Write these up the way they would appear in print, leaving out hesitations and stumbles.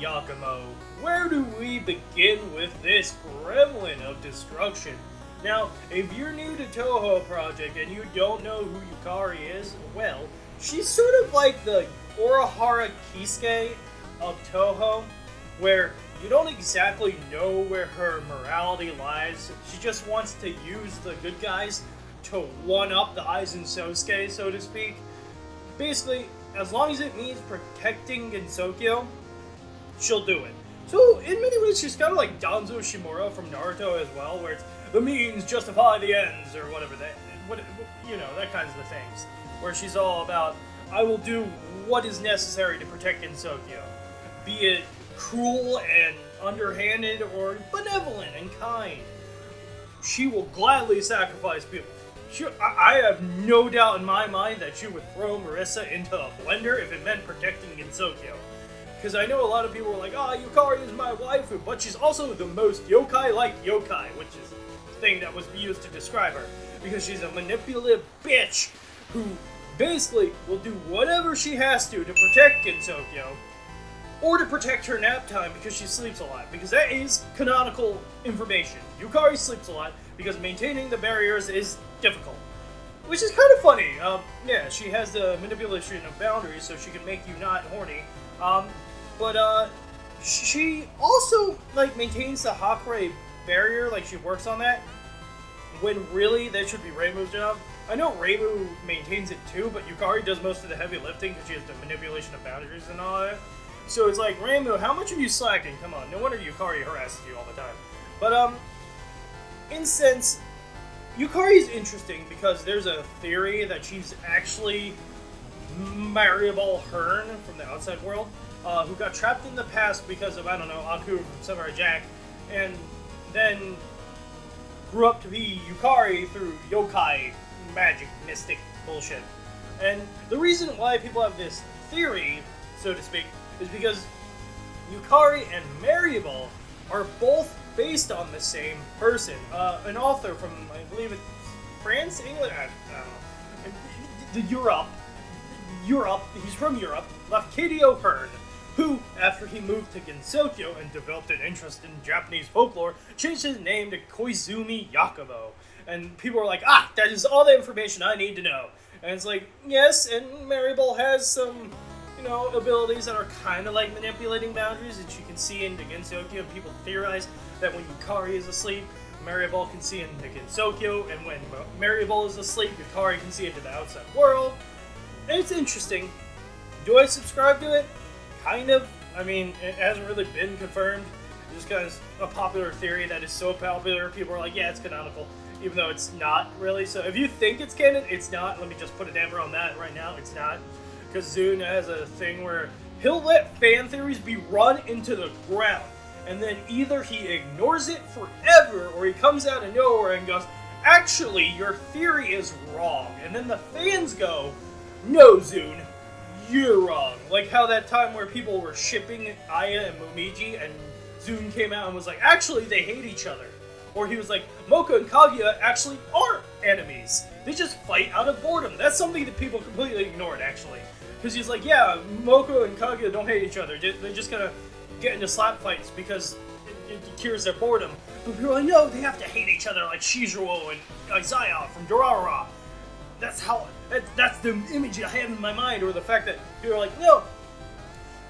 Yakumo, where do we begin with this gremlin of destruction? Now, if you're new to Touhou Project and you don't know who Yukari is, well, she's sort of like the Orihara Kisuke of Touhou, where you don't exactly know where her morality lies. She just wants to use the good guys to one-up the Aizen Sosuke, so to speak. Basically, as long as it means protecting Gensokyo, she'll do it. So, in many ways, she's kind of like Danzo Shimura from Naruto as well, where it's the means justify the ends, or whatever that, that kinds of things. Where she's all about, I will do what is necessary to protect Gensokyo. Be it cruel and underhanded, or benevolent and kind. She will gladly sacrifice people. I have no doubt in my mind that she would throw Marissa into a blender if it meant protecting Gensokyo. Because I know a lot of people are like, Yukari is my waifu, but she's also the most yokai-like yokai, which is the thing that was used to describe her. Because she's a manipulative bitch who basically will do whatever she has to protect Gensokyo, or to protect her nap time because she sleeps a lot. Because that is canonical information. Yukari sleeps a lot because maintaining the barriers is difficult. Which is kind of funny. Yeah, she has the manipulation of boundaries so she can make you not horny. But she also, maintains the Hakure barrier, she works on that, when really that should be Reimu's job. I know Reimu maintains it too, but Yukari does most of the heavy lifting because she has the manipulation of boundaries and all that. So it's like, Reimu, how much are you slacking? Come on, no wonder Yukari harasses you all the time. But, in sense, Yukari's interesting because there's a theory that she's actually Maribel Hearn from the outside world, who got trapped in the past because of, Aku from Samurai Jack, and then grew up to be Yukari through yokai, magic, mystic bullshit. And the reason why people have this theory, so to speak, is because Yukari and Maribel are both based on the same person. An author from, I believe it's France, England, I don't know. Europe, he's from Europe, Lafcadio Hearn, who, after he moved to Gensokyo and developed an interest in Japanese folklore, changed his name to Koizumi Yakumo. And people were like, that is all the information I need to know. And it's like, yes, and Maribel has some, abilities that are kind of like manipulating boundaries, and she can see into Gensokyo, and people theorize that when Yukari is asleep, Maribel can see into Gensokyo, and when Maribel is asleep, Yukari can see into the outside world. And it's interesting. Do I subscribe to it? Kind of. I mean, it hasn't really been confirmed. It's just kind of a popular theory that is so popular, people are like, yeah, it's canonical, even though it's not really. So if you think it's canon, it's not. Let me just put a damper on that right now. It's not. Because Zune has a thing where he'll let fan theories be run into the ground, and then either he ignores it forever, or he comes out of nowhere and goes, actually, your theory is wrong. And then the fans go, no, Zune, you're wrong. Like how that time where people were shipping Aya and Momiji, and Zune came out and was like, actually, they hate each other. Or he was like, Mocha and Kaguya actually aren't enemies. They just fight out of boredom. That's something that people completely ignored, actually. Because he's like, yeah, Mocha and Kaguya don't hate each other. They're just gonna get into slap fights because it cures their boredom. But people are like, no, they have to hate each other like Shizuo and Isaiah from Durarara. That's the image I have in my mind. Or the fact that people are like, no,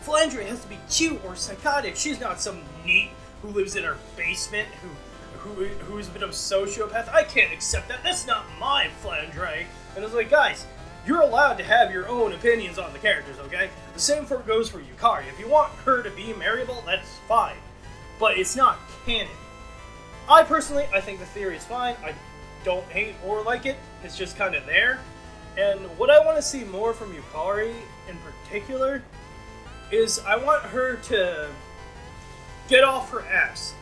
Flandre has to be cute or psychotic. She's not some neat who lives in her basement who's a bit of a sociopath. I can't accept that. That's not my Flandre. And it's like, guys, you're allowed to have your own opinions on the characters, okay? The same goes for Yukari. If you want her to be Maribel, that's fine. But it's not canon. I think the theory is fine. I don't hate or like it. It's just kind of there. And what I want to see more from Yukari in particular is I want her to get off her ass.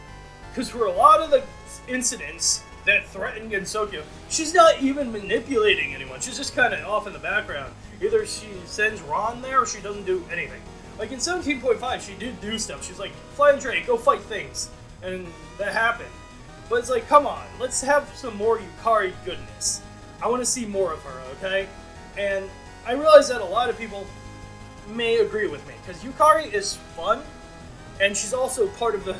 Because for a lot of the incidents that threaten Gensokyo, she's not even manipulating anyone. She's just kind of off in the background. Either she sends Ron there or she doesn't do anything. Like in 17.5, she did do stuff. She's like, Flandre, go fight things. And that happened. But it's like, come on, let's have some more Yukari goodness. I want to see more of her, okay? And I realize that a lot of people may agree with me, because Yukari is fun, And she's also part of the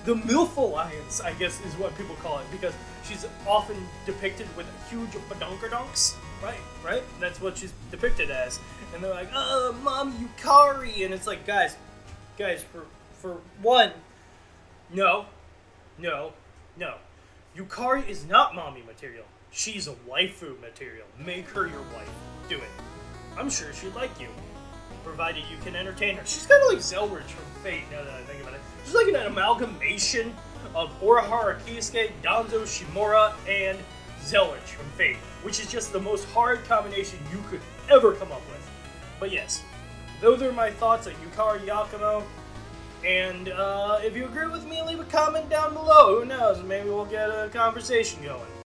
MILF Alliance, I guess is what people call it, because she's often depicted with huge badonkadonks, right? That's what she's depicted as. And they're like, Mom Yukari, and it's like, guys, for one, no. Yukari is not mommy material. She's a waifu material. Make her your wife. Do it. I'm sure she'd like you, provided you can entertain her. She's kind of like Zelrich from Fate, now that I think about it. She's like an amalgamation of Urahara Kisuke, Danzo Shimura, and Zelrich from Fate, which is just the most hard combination you could ever come up with. But yes, those are my thoughts on Yukari Yakumo. And if you agree with me, leave a comment down below. Who knows? Maybe we'll get a conversation going.